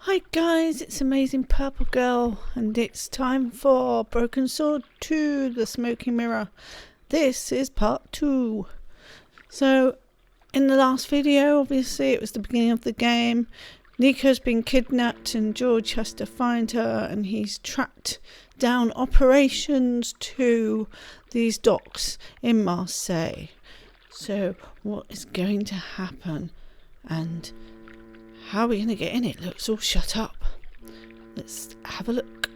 Hi guys, it's Amazing Purple Girl and it's time for Broken Sword 2, The Smoking Mirror. This is part 2. So, in the last video, obviously it was the beginning of the game. Nico's been kidnapped and George has to find her, and he's tracked down operations to these docks in Marseille. So, what is going to happen? And how are we going to get in it? Look, it's all shut up. Let's have a look.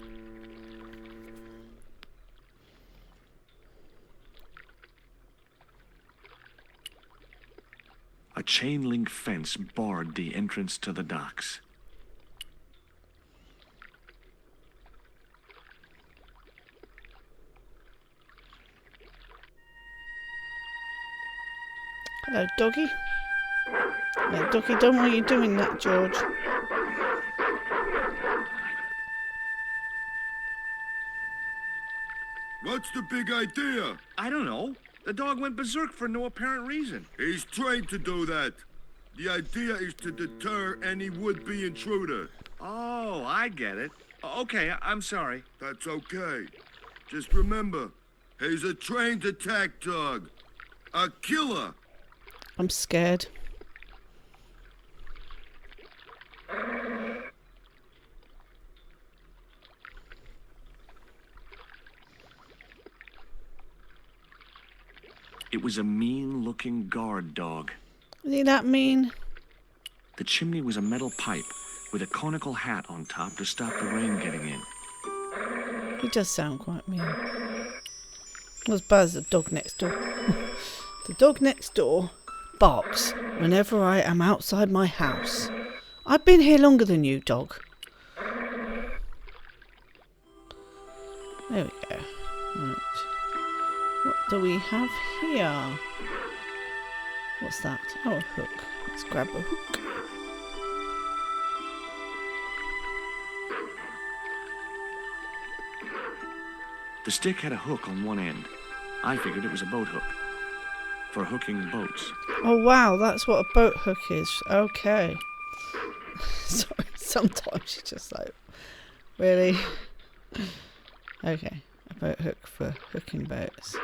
A chain link fence barred the entrance to the docks. Hello, doggy. No, doggy, don't want you doing that, George. What's the big idea? I don't know. The dog went berserk for no apparent reason. He's trained to do that. The idea is to deter any would-be intruder. Oh, I get it. Okay, I'm sorry. That's okay. Just remember, he's a trained attack dog. A killer. I'm scared. It was a mean-looking guard dog. Is he that mean? The chimney was a metal pipe with a conical hat on top to stop the rain getting in. He does sound quite mean. Not as bad as the dog next door. The dog next door barks whenever I am outside my house. I've been here longer than you, dog. There we go. Right. What do we have here? What's that? Oh, a hook. Let's grab a hook. The stick had a hook on one end. I figured it was a boat hook for hooking boats. Oh wow, that's what a boat hook is. Okay. Sorry, sometimes you're just like, really? Okay, a boat hook for hooking boats.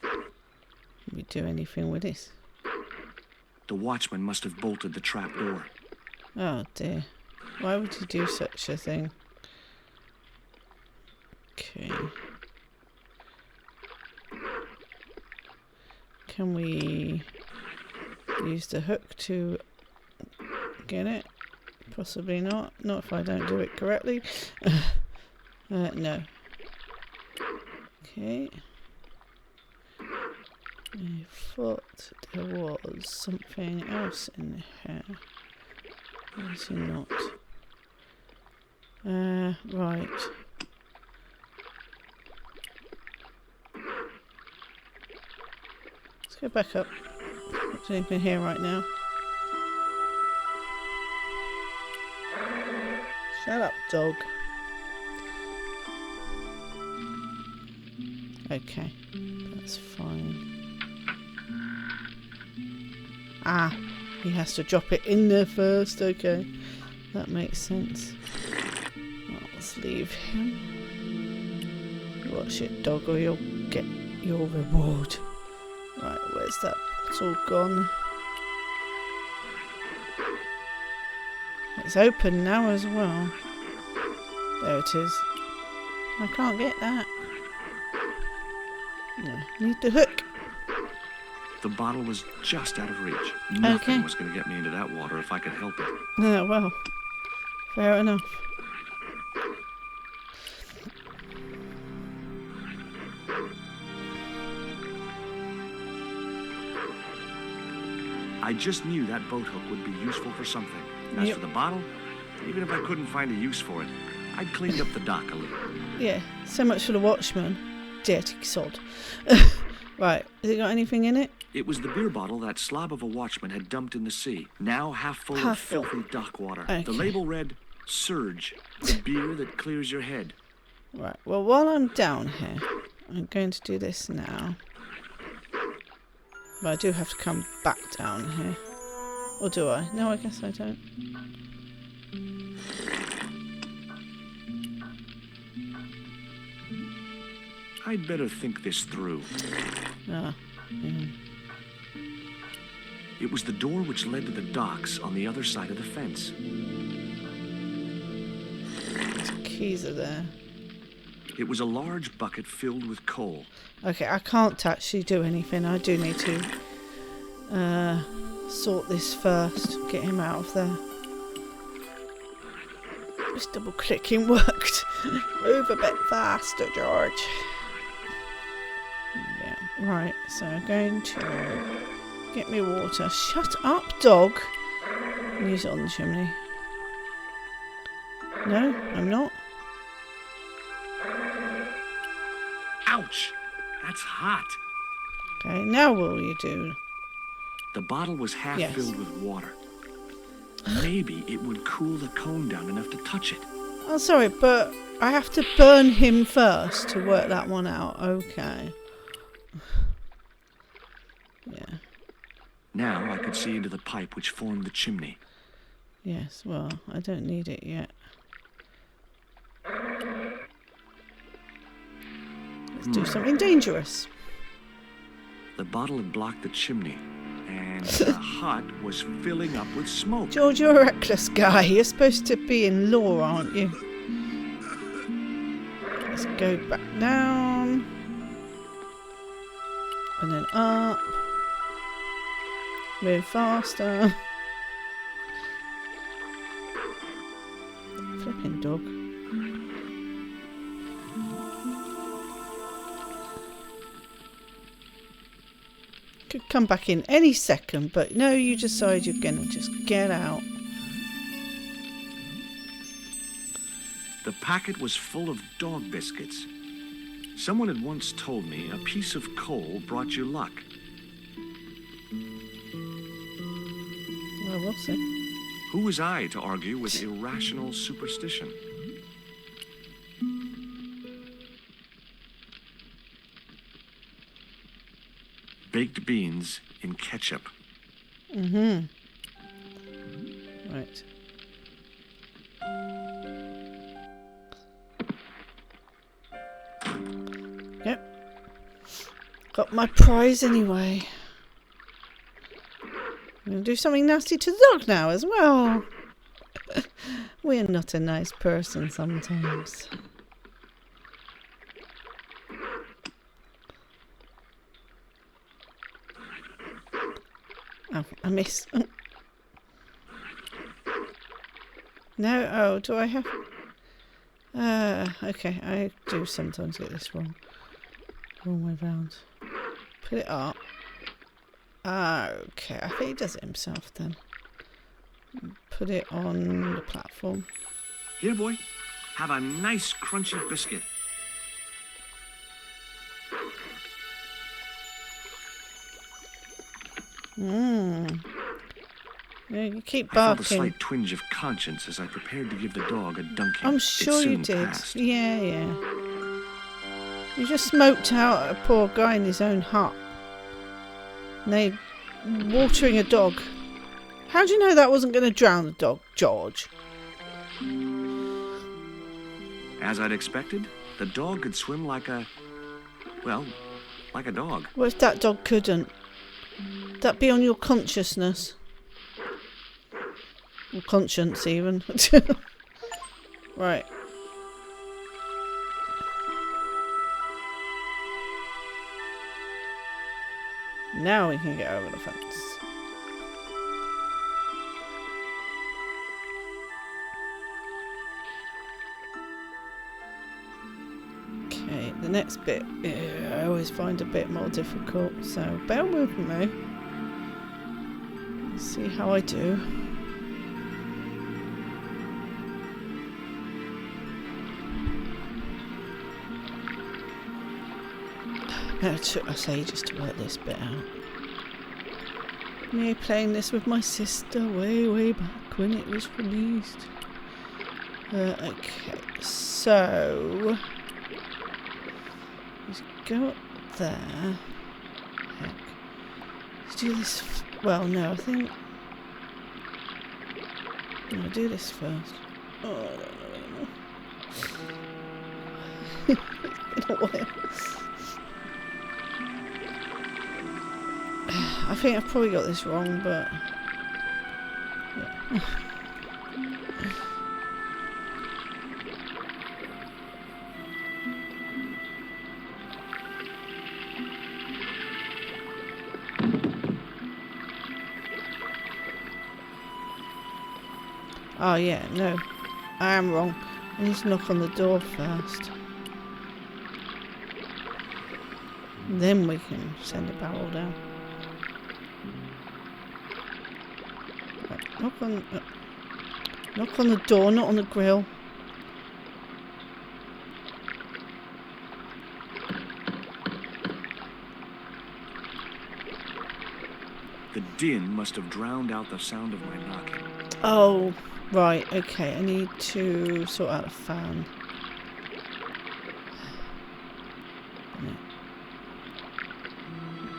Can we do anything with this? The watchman must have bolted the trap door. Oh dear. Why would you do such a thing? Okay. Can we use the hook to get it? Possibly not. Not if I don't do it correctly. No. Okay. I thought there was something else in here. Or is it not? Right. Let's go back up. There's anything here right now. Shut up, dog. Okay, that's fine. Ah, he has to drop it in there first. Okay, that makes sense. Well, let's leave him. Watch it, dog, or you'll get your reward. Right, where's that bottle gone? It's open now as well. There it is. I can't get that. No, need the hook. The bottle was just out of reach. Nothing was going to get me into that water if I could help it. Yeah, well, fair enough. I just knew that boat hook would be useful for something. As for the bottle, even if I couldn't find a use for it, I'd cleaned up the dock a little. Yeah, so much for the watchman. Dirty sod. Right, has it got anything in it? It was the beer bottle that slob of a watchman had dumped in the sea, now half full of filthy dock water. Okay. The label read, Surge, the beer that clears your head. Right, well, while I'm down here, I'm going to do this now. But I do have to come back down here. Or do I? No, I guess I don't. I'd better think this through. Ah. It was the door which led to the docks on the other side of the fence. Keys are there. It was a large bucket filled with coal. Okay, I can't actually do anything. I do need to sort this first. Get him out of there. This double clicking worked. Move a bit faster, George. Yeah, right. So I'm going to get me water. Shut up, dog. And use it on the chimney. No, I'm not. Ouch! That's hot. Okay, now what will you do? The bottle was half Yes. filled with water. Maybe it would cool the cone down enough to touch it. Oh, sorry, but I have to burn him first to work that one out. Okay. Yeah. Now I could see into the pipe which formed the chimney. Yes, well, I don't need it yet. Let's do something dangerous. The bottle had blocked the chimney, and the hut was filling up with smoke. George, you're a reckless guy. You're supposed to be in law, aren't you? Let's go back down. And then up. Move faster. Flipping dog. Could come back in any second, but no, you decide you're gonna just get out. The packet was full of dog biscuits. Someone had once told me a piece of coal brought you luck. Well, we'll see. Who was I to argue with irrational superstition? Baked beans in ketchup. Mm-hmm. Right. Yep. Got my prize anyway. I'm going to do something nasty to the dog now as well. We're not a nice person sometimes. Oh, I missed. No, oh, do I have... okay, I do sometimes get this wrong. Wrong way round. Put it up. Okay, I think he does it himself then. Put it on the platform. Here, boy. Have a nice crunchy biscuit. Mmm. Yeah, you keep I felt a barking. slight twinge of conscience as I prepared to give the dog a dunking. I'm It sure you soon did. passed. Yeah, yeah. You just smoked out a poor guy in his own hut. And they watering a dog. How do you know that wasn't going to drown the dog, George? As I'd expected, the dog could swim like a... well, like a dog. What if that dog couldn't? That be on your consciousness? Or conscience, even. Right. Now we can get over the fence. Okay, the next bit I always find a bit more difficult, so bear with me. Let's see how I do. It took us ages to work this bit out. Me playing this with my sister way back when it was released. Okay, so let's go up there. Heck. Let's do this. Well, no, I think I'll do this first. Oh, I don't know anymore. It's been a while. I think I've probably got this wrong, but... Yeah. Oh yeah, no. I am wrong. I need to knock on the door first. Then we can send a barrel down. Right, knock on the door, not on the grill. The din must have drowned out the sound of my knocking. Oh, right, okay. I need to sort out a fan.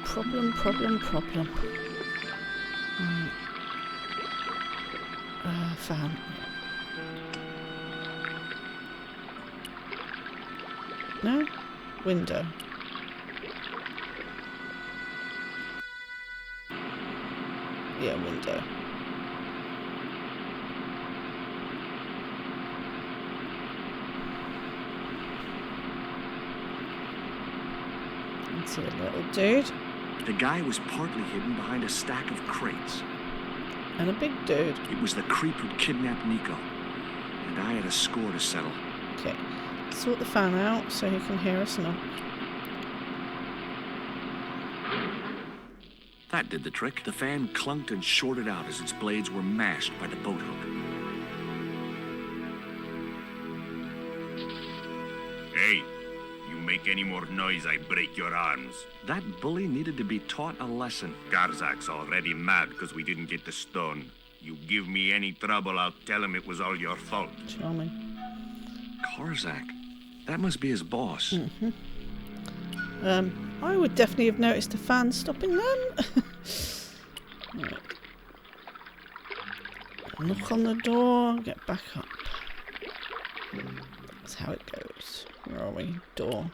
Problem. Fan. No? Window. Yeah, window. That's a little dude. The guy was partly hidden behind a stack of crates. And a big dude. It was the creep who'd kidnapped Nico. And I had a score to settle. Okay. Sort the fan out so he can hear us knock. That did the trick. The fan clunked and shorted out as its blades were mashed by the boat hook. Hey, you make any more noise, I break your arms. That bully needed to be taught a lesson. Garzak's already mad because we didn't get the stone. You give me any trouble, I'll tell him it was all your fault. Charming. Karzak. That must be his boss. I would definitely have noticed the fan stopping then. Right. Knock on the door, get back up. That's how it goes. Where are we? Door.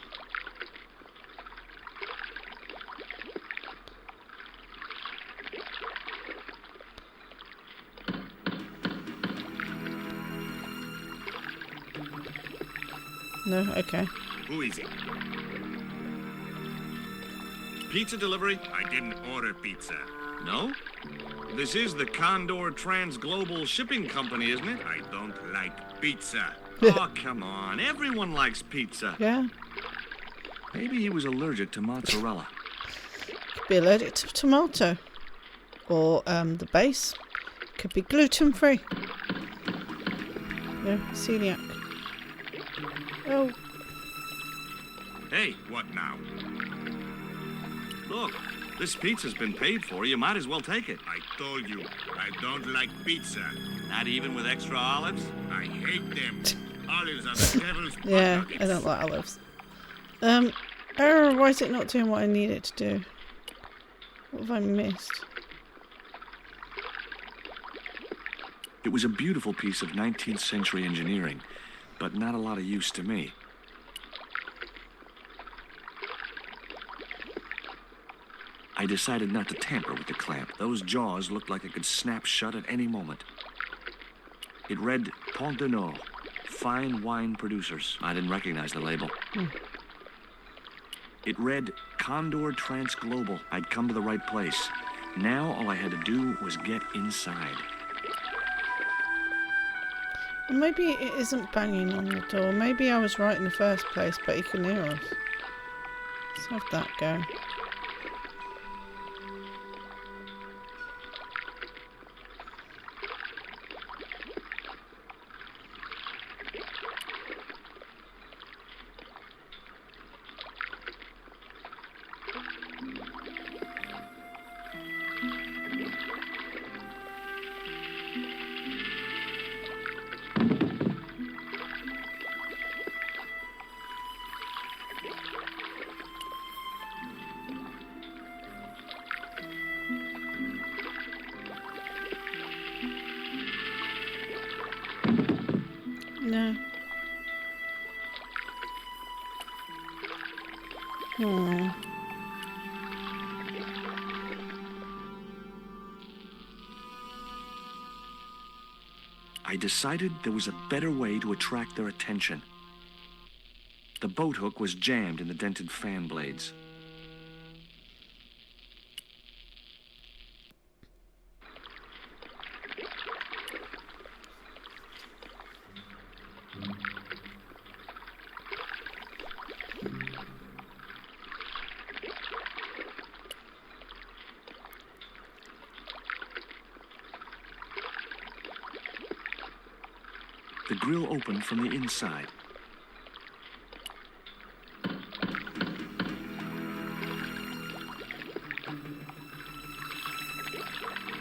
No? Okay. Who is it? Pizza delivery? I didn't order pizza. No? This is the Condor Trans Global Shipping Company, isn't it? I don't like pizza. Oh, come on. Everyone likes pizza. Yeah. Maybe he was allergic to mozzarella. Could be allergic to tomato. Or the base. Could be gluten free. No, celiac. Oh. Hey, What now? look. This pizza's been paid for. You might as well take it. I told you, I don't like pizza. Not even with extra olives? I hate them. Olives are the devil's Yeah, butt I don't like olives. Error, why is it not doing what I need it to do? What have I missed? It was a beautiful piece of 19th century engineering, but not a lot of use to me. I decided not to tamper with the clamp. Those jaws looked like it could snap shut at any moment. It read Pont de Nord, fine wine producers. I didn't recognize the label. It read Condor Trans Global. I'd come to the right place. Now all I had to do was get inside. Well, maybe it isn't banging on the door. Maybe I was right in the first place, but he can hear us. Let's have that go. No. Hmm. I decided there was a better way to attract their attention. The boat hook was jammed in the dented fan blades. The grill opened from the inside.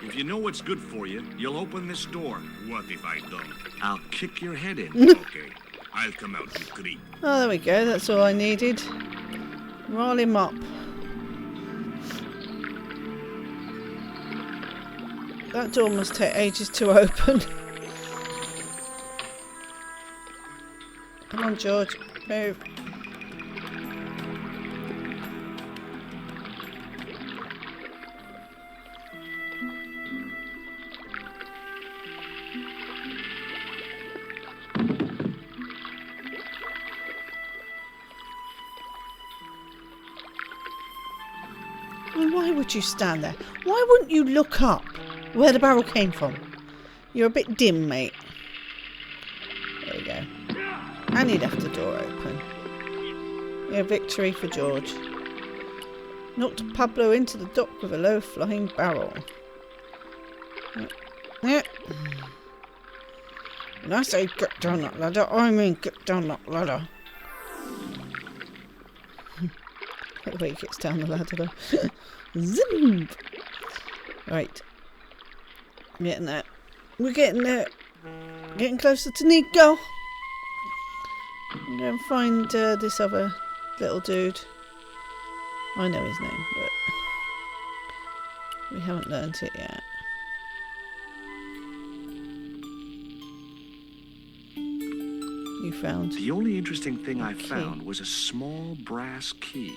If you know what's good for you, you'll open this door. What if I don't? I'll kick your head in. Okay, I'll come out, you creep. Oh, there we go. That's all I needed. Roll him up. That door must take ages to open. Come on, George. Move. Well, why would you stand there? Why wouldn't you look up where the barrel came from? You're a bit dim, mate. There we go. And he left the door open. Yeah, victory for George. Knocked Pablo into the dock with a low-flying barrel. Yeah. When I say get down that ladder, I mean get down that ladder. The way he gets down the ladder though. Zoom! Right. I'm getting there. We're getting there. Getting closer to Nico. I'm going to find this other little dude. I know his name, but we haven't learnt it yet. You found? The only interesting thing I key. found was a small brass key.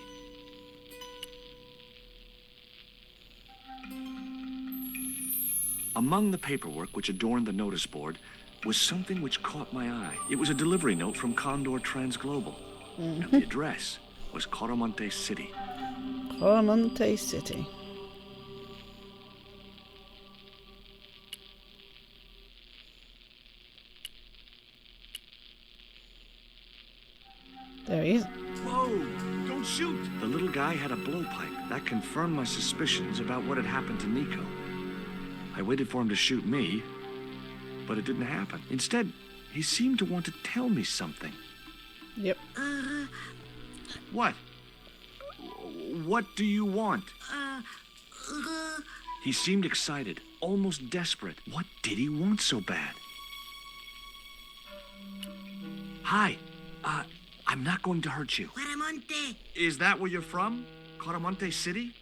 Among the paperwork which adorned the notice board was something which caught my eye. It was a delivery note from Condor Transglobal. And the address was Coromante City. Coromante City. There he is. Whoa! Don't shoot! The little guy had a blowpipe. That confirmed my suspicions about what had happened to Nico. I waited for him to shoot me, but it didn't happen. Instead, he seemed to want to tell me something. Yep. What? What do you want? He seemed excited, almost desperate. What did he want so bad? Hi. I'm not going to hurt you. Quaramonte! Is that where you're from? Coromante City?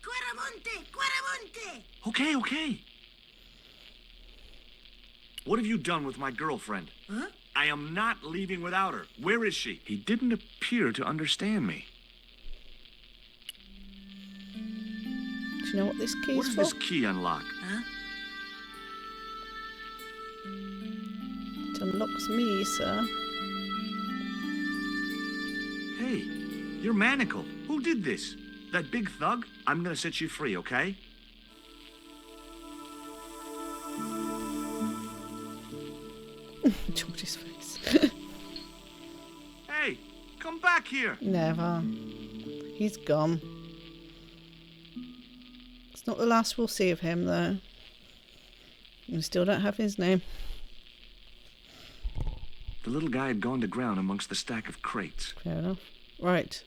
Quaramonte! Quaramonte! Okay. What have you done with my girlfriend? Huh? I am not leaving without her. Where is she? He didn't appear to understand me. Do you know what this key What is does for? this key unlock? Huh? It unlocks me, sir. Hey, you're manacled. Who did this? That big thug? I'm gonna set you free, okay? George's face. Hey, come back here. Never. He's gone. It's not the last we'll see of him, though. We still don't have his name. The little guy had gone to ground amongst the stack of crates. Fair enough. Right.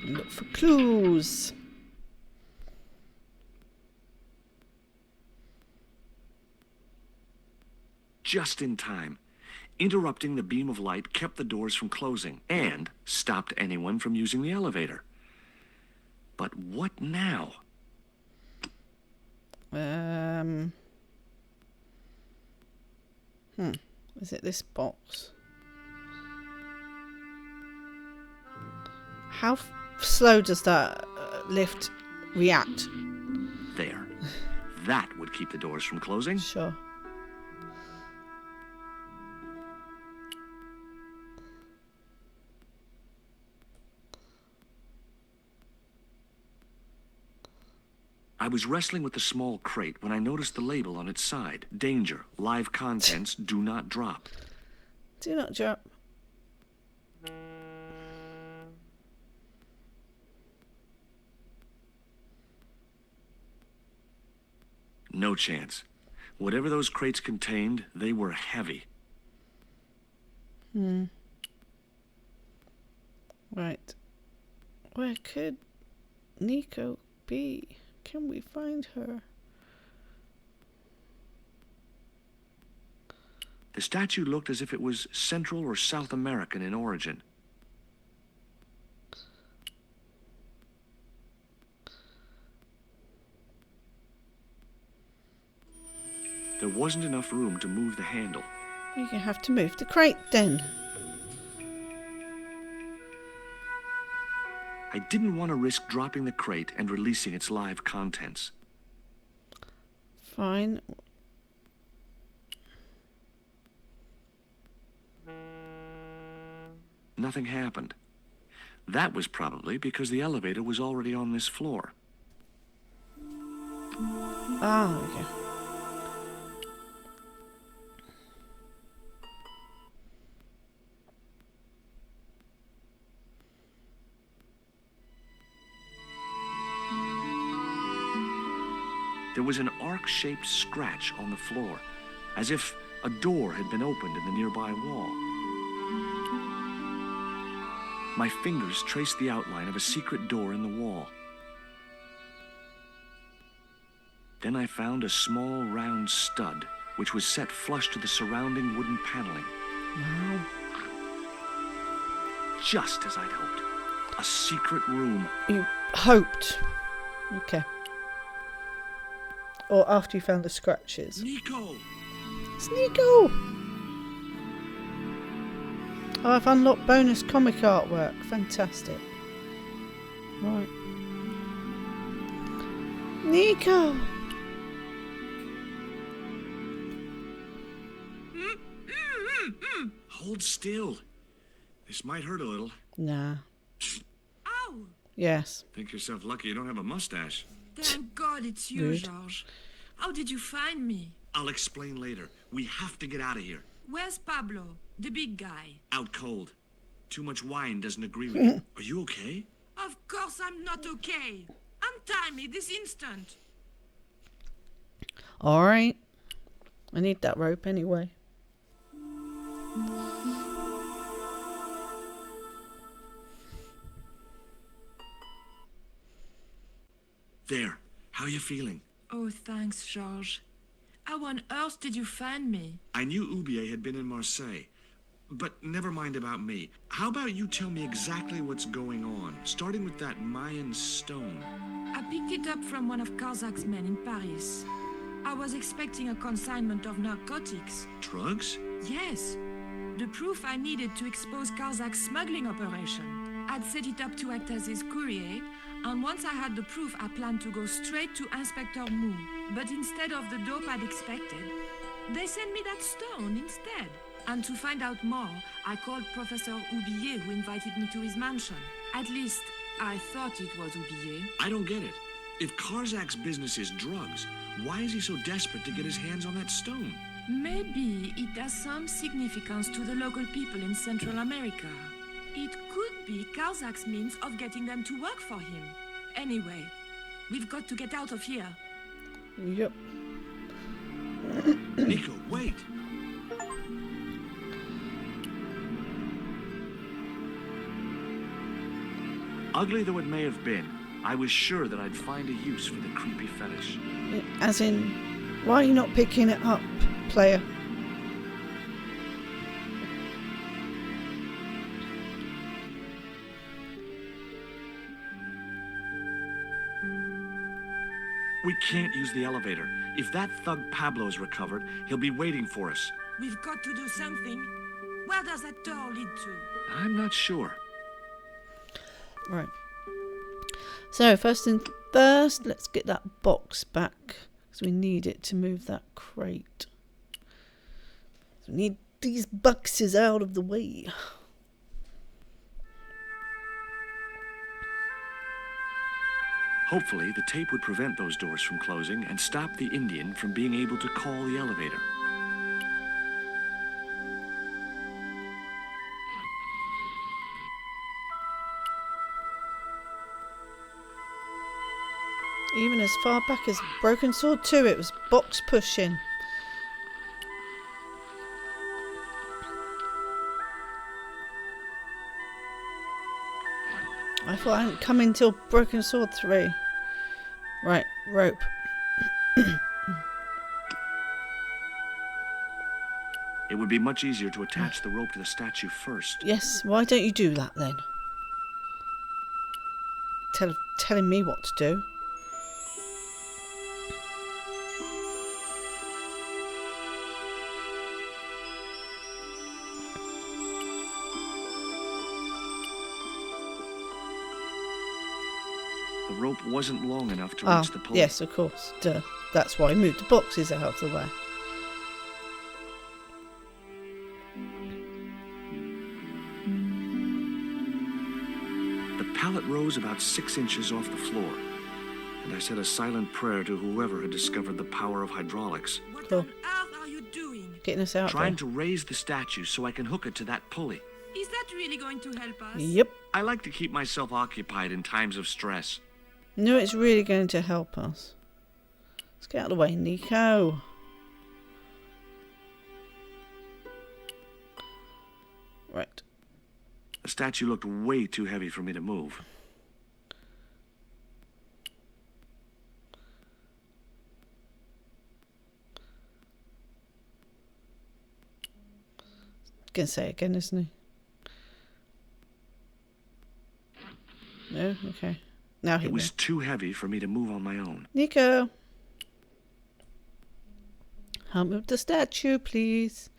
Look for clues. just in time. Interrupting the beam of light kept the doors from closing and stopped anyone from using the elevator. But what now? Is it this box? How slow does that lift react? There. That would keep the doors from closing. Sure. I was wrestling with the small crate when I noticed the label on its side. Danger. Live contents do not drop. Do not drop. No chance. Whatever those crates contained, they were heavy. Right. Where could Nico be? Can we find her? The statue looked as if it was Central or South American in origin. There wasn't enough room to move the handle. We're gonna have to move the crate then. I didn't want to risk dropping the crate and releasing its live contents. Fine. Nothing happened. That was probably because the elevator was already on this floor. Ah, okay. There was an arc-shaped scratch on the floor, as if a door had been opened in the nearby wall. My fingers traced the outline of a secret door in the wall. Then I found a small round stud, which was set flush to the surrounding wooden paneling. Wow. Just as I'd hoped. A secret room. You hoped. Okay. Or after you found the scratches. Nico! It's Nico! Oh, I've unlocked bonus comic artwork. Fantastic. Right. Nico! Hold still. This might hurt a little. Nah. Ow! Yes. Think yourself lucky you don't have a mustache. Thank God it's you, Rude. Georges. How did you find me? I'll explain later. We have to get out of here. Where's Pablo, the big guy? Out cold. Too much wine doesn't agree with you. Are you okay? Of course I'm not okay. Untie me this instant. Alright. I need that rope anyway. There. How are you feeling? Oh, thanks, Georges. How on earth did you find me? I knew Oubier had been in Marseille. But never mind about me. How about you tell me exactly what's going on, starting with that Mayan stone? I picked it up from one of Carzak's men in Paris. I was expecting a consignment of narcotics. Drugs? Yes. The proof I needed to expose Carzak's smuggling operation. I'd set it up to act as his courier, and once I had the proof, I planned to go straight to Inspector Mou. But instead of the dope I'd expected, they sent me that stone instead. And to find out more, I called Professor Oubier, who invited me to his mansion. At least, I thought it was Oubier. I don't get it. If Karzak's business is drugs, why is he so desperate to get his hands on that stone? Maybe it has some significance to the local people in Central America. It could be Karzak's means of getting them to work for him. Anyway, we've got to get out of here. Yep. Nico, wait! Ugly though it may have been, I was sure that I'd find a use for the creepy fetish. As in, why are you not picking it up, player? We can't use the elevator. If that thug Pablo's recovered, he'll be waiting for us. We've got to do something. Where does that door lead to? I'm not sure. Right. So, first thing first, let's get that box back. Because we need it to move that crate. So we need these boxes out of the way. Hopefully, the tape would prevent those doors from closing and stop the Indian from being able to call the elevator. Even as far back as Broken Sword 2, it was box pushing. I thought I hadn't come until Broken Sword 3. Right, rope. It would be much easier to attach the rope to the statue first. Yes, why don't you do that then? Telling me what to do. The rope wasn't long enough to reach the pole. Yes, of course. Duh. That's why I moved the boxes out of the way. The pallet rose about 6 inches off the floor, and I said a silent prayer to whoever had discovered the power of hydraulics. What Cool. on earth are you doing? Getting us out Trying there. to raise the statue so I can hook it to that pulley. Is that really going to help us? Yep. I like to keep myself occupied in times of stress. No, it's really going to help us. Let's get out of the way, Nico. Right. The statue looked way too heavy for me to move. Gonna say it again, isn't he? No? Okay. Now he It was will. too heavy for me to move on my own. Nico. Help me with the statue, please.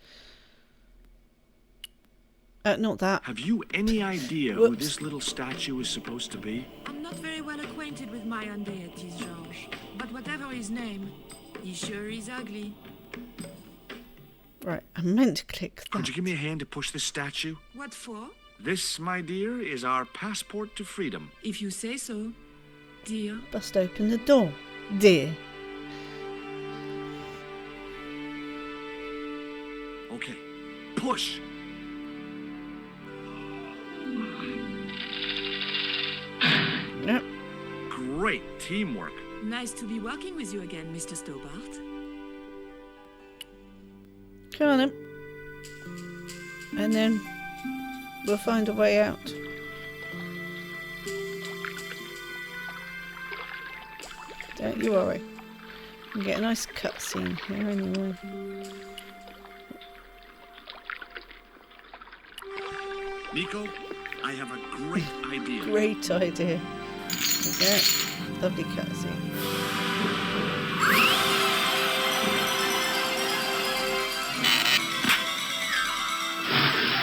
Not that. Have you any idea who Whoops. this little statue is supposed to be? I'm not very well acquainted with Mayan deities, George. But whatever his name, he sure is ugly. Right, I meant to click that. Could you give me a hand to push this statue? What for? This, my dear, is our passport to freedom. If you say so, dear. Bust open the door, dear. Okay, push! Yep. Great teamwork. Nice to be working with you again, Mr. Stobart. Come on then. And then we'll find a way out. Don't you worry. You get a nice cutscene here anyway. Nico, I have a great idea. Great idea. Okay. Lovely cutscene.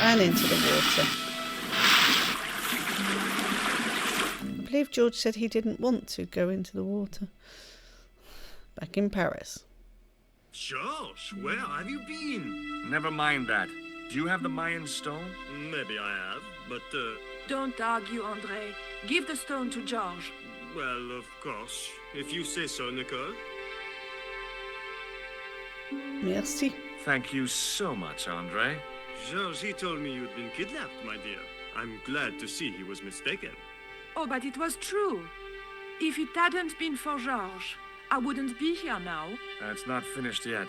And into the water. I believe George said he didn't want to go into the water. Back in Paris. George, where have you been? Never mind that. Do you have the Mayan stone? Maybe I have, but, Don't argue, André. Give the stone to George. well, of course. If you say so, Nicole. Merci. Thank you so much, Andre. George, he told me you'd been kidnapped, my dear. I'm glad to see he was mistaken. Oh, but it was true. If it hadn't been for George, I wouldn't be here now. It's not finished yet.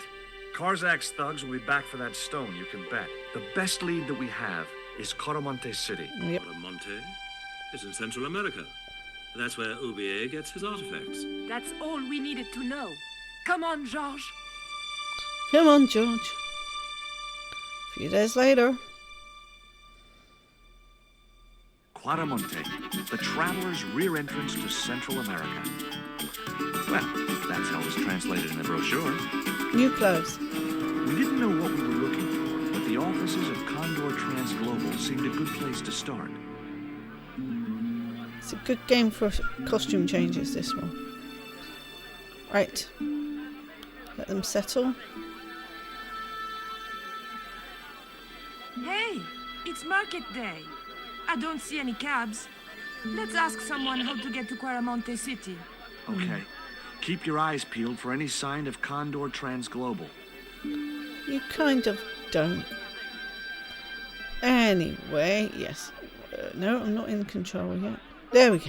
Karzak's thugs will be back for that stone, you can bet. The best lead that we have is Coromonte City. Yep. Monte is in Central America. That's where Oubier gets his artifacts. That's all we needed to know. Come on, George. Come on, George. A few days later. Quaramonte, the traveler's rear entrance to Central America. Well, That's how it was translated in the brochure. New clothes. We didn't know what we were looking for, but the offices of Condor Transglobal seemed a good place to start. It's a good game for costume changes, this one. Right. Let them settle. Hey, it's market day. I don't see any cabs. Let's ask someone how to get to Quaramonte City. Okay. Keep your eyes peeled for any sign of Condor Transglobal. You kind of don't. Anyway, yes. No, I'm not in control yet. There we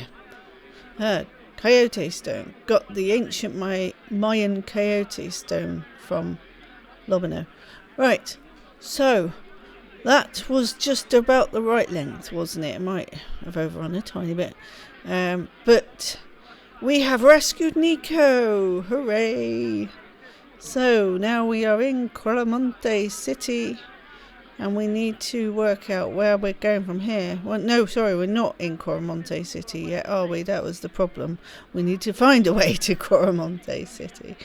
go. Coyote Stone. Got the ancient Mayan Coyote Stone from Lobino. Right. So, that was just about the right length, wasn't it? It might have overrun a tiny bit. But we have rescued Nico. Hooray. So, now we are in Quaramonte City. And we need to work out where we're going from here. Well, no, sorry, we're not in Quaramonte City yet, are we? That was the problem. We need to find a way to Quaramonte City.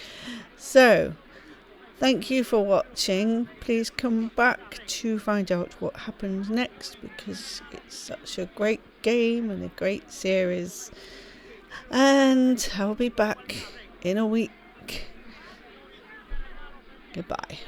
So, thank you for watching. Please come back to find out what happens next, because it's such a great game and a great series. And I'll be back in a week. Goodbye.